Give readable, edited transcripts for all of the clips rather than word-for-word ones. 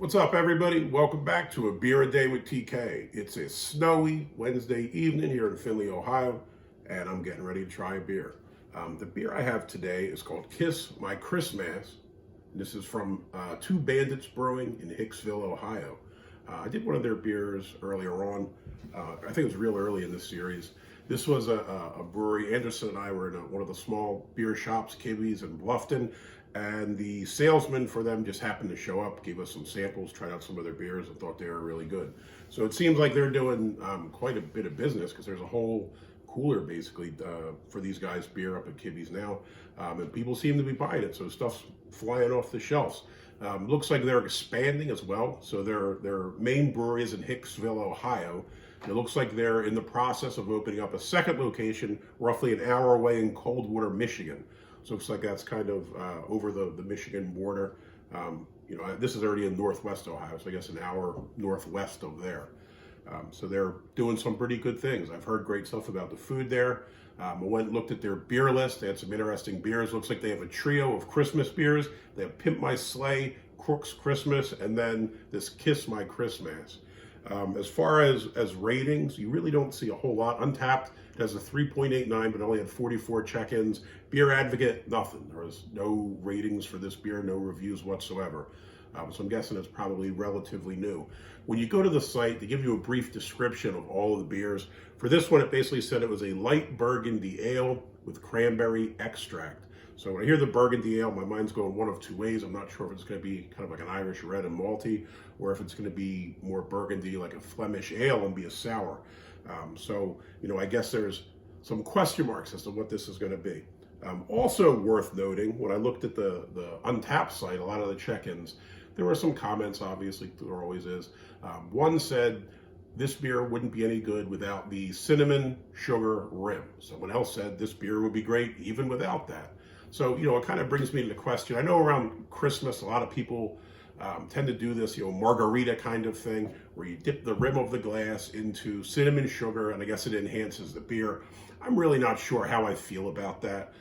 What's up, everybody? Welcome back to A Beer a Day with TK. It's a snowy Wednesday evening here in Findlay, Ohio, and I'm getting ready to try a beer. The beer I have today is called Crissmass. This is from two Bandits Brewing in Hicksville, Ohio. I did one of their beers earlier on. I think it was real early in this series. This was a brewery. Anderson and I were in one of the small beer shops, Kibbee's in Bluffton, and the salesman for them just happened to show up, gave us some samples, tried out some of their beers, and thought they were really good. So it seems like they're doing quite a bit of business, because there's a whole cooler basically for these guys' beer up at Kibbee's now, and people seem to be buying it. So stuff's flying off the shelves. Looks like they're expanding as well. So their main brewery is in Hicksville, Ohio. It looks like they're in the process of opening up a second location roughly an hour away in Coldwater, Michigan. So it looks like that's kind of over the Michigan border. This is already in Northwest Ohio, so I guess an hour northwest of there. So they're doing some pretty good things. I've heard great stuff about the food there. I went and looked at their beer list. They had some interesting beers. Looks like they have a trio of Christmas beers. They have Pimp My Sleigh, Crook's Christmas, and then this Kiss My Crissmass. As far as ratings, you really don't see a whole lot. Untappd has a 3.89, but only had 44 check-ins. Beer Advocate, nothing. There was no ratings for this beer, no reviews whatsoever. So I'm guessing it's probably relatively new. When you go to the site, they give you a brief description of all of the beers. For this one, it basically said it was a light burgundy ale with cranberry extract. So when I hear the burgundy ale, my mind's going one of two ways. I'm not sure if it's going to be kind of like an Irish red and malty, or if it's going to be more burgundy like a Flemish ale and be a sour. I guess there's some question marks as to what this is going to be. Also worth noting, when I looked at the Untappd site, a lot of the check-ins, there were some comments, obviously, there always is. One said, this beer wouldn't be any good without the cinnamon sugar rim. Someone else said this beer would be great even without that. So, it kind of brings me to the question. I know around Christmas, a lot of people tend to do this, margarita kind of thing, where you dip the rim of the glass into cinnamon sugar, and I guess it enhances the beer. I'm really not sure how I feel about that.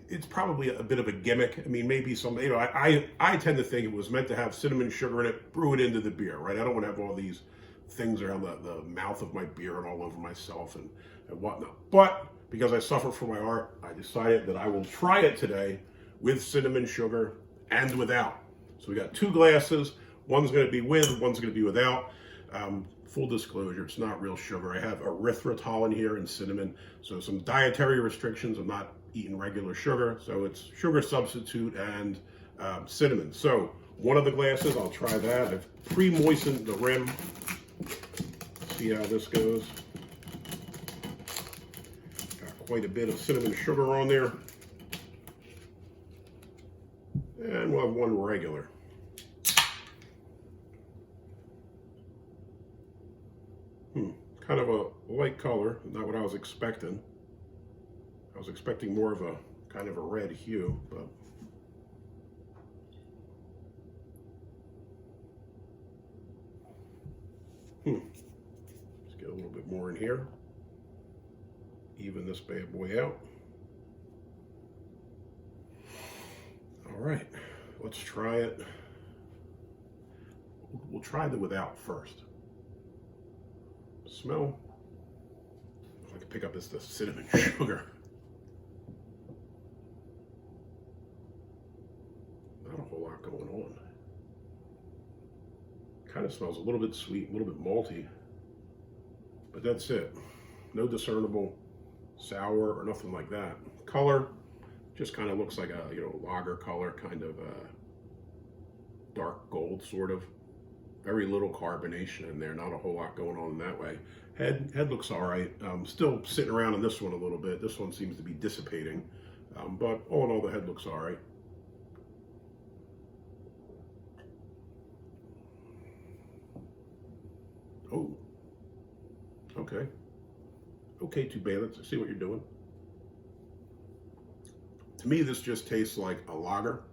It's probably a bit of a gimmick. I mean, maybe some, I tend to think it was meant to have cinnamon sugar in it, brew it into the beer, right? I don't want to have all these things around the mouth of my beer and all over myself and whatnot. But because I suffer from my art, I decided that I will try it today with cinnamon sugar and without. So we got two glasses. One's going to be with, one's going to be without. Full disclosure, it's not real sugar. I have erythritol in here and cinnamon. So some dietary restrictions. I'm not eating regular sugar. So it's sugar substitute and cinnamon. So one of the glasses, I'll try that. I've pre-moistened the rim. See how this goes. Got quite a bit of cinnamon sugar on there. And we'll have one regular. Kind of a light color, not what I was expecting. I was expecting more of a kind of a red hue, but let's get a little bit more in here. Even this bad boy out. All right, let's try it. We'll try the without first. Smell. If I can pick up the cinnamon sugar. Not a whole lot going on. Kind of smells a little bit sweet, a little bit malty, but that's it. No discernible sour or nothing like that. Color just kind of looks like a lager color, kind of dark gold sort of. Very little carbonation in there, not a whole lot going on in that way. Head looks all right. Still sitting around in this one a little bit. This one seems to be dissipating, but all in all, the head looks all right. Oh, okay. Okay, two bandits, I see what you're doing. To me, this just tastes like a lager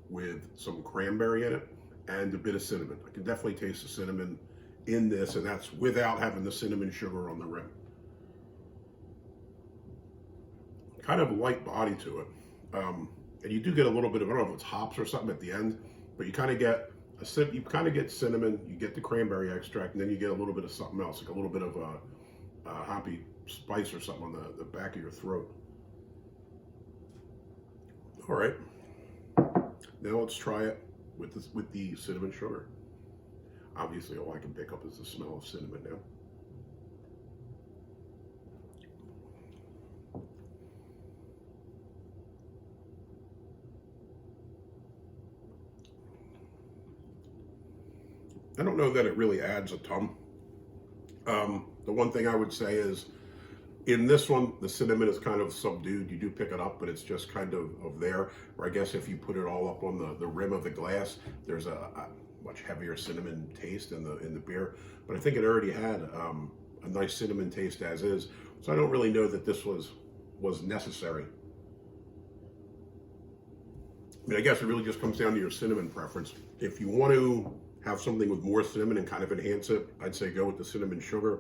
with some cranberry in it and a bit of cinnamon. I can definitely taste the cinnamon in this, and that's without having the cinnamon sugar on the rim. Kind of a light body to it. And you do get a little bit of, I don't know if it's hops or something at the end, but you kind of get you kind of get cinnamon, you get the cranberry extract, and then you get a little bit of something else, like a little bit of a hoppy spice or something on the back of your throat. All right, now let's try it with the cinnamon sugar. Obviously, all I can pick up is the smell of cinnamon now. I don't know that it really adds a ton. The one thing I would say is, in this one, the cinnamon is kind of subdued. You do pick it up, but it's just kind of there. Or I guess if you put it all up on the rim of the glass, there's a much heavier cinnamon taste in the beer. But I think it already had a nice cinnamon taste as is. So I don't really know that this was necessary. I mean, I guess it really just comes down to your cinnamon preference. If you want to have something with more cinnamon and kind of enhance it, I'd say go with the cinnamon sugar.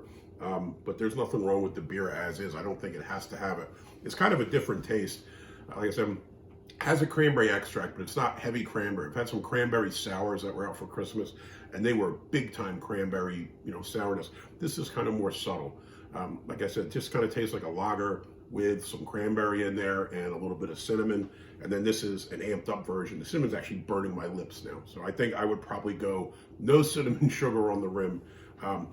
But there's nothing wrong with the beer as is. I don't think it has to have it. It's kind of a different taste. Like I said, has a cranberry extract, but it's not heavy cranberry. I've had some cranberry sours that were out for Christmas, and they were big time cranberry, sourness. This is kind of more subtle. Like I said, it just kind of tastes like a lager with some cranberry in there and a little bit of cinnamon. And then this is an amped up version. The cinnamon's actually burning my lips now. So I think I would probably go no cinnamon sugar on the rim.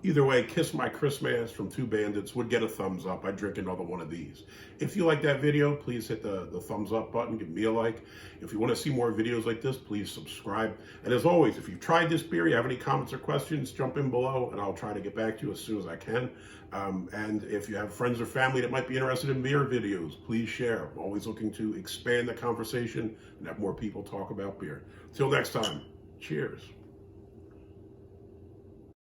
Either way, Kiss My Crissmass from Two Bandits would get a thumbs up. I'd drink another one of these. If you like that video, please hit the thumbs up button, give me a like. If you want to see more videos like this, please subscribe. And as always, if you've tried this beer, you have any comments or questions, jump in below and I'll try to get back to you as soon as I can. And if you have friends or family that might be interested in beer videos, please share. I'm always looking to expand the conversation and have more people talk about beer. Till next time, cheers.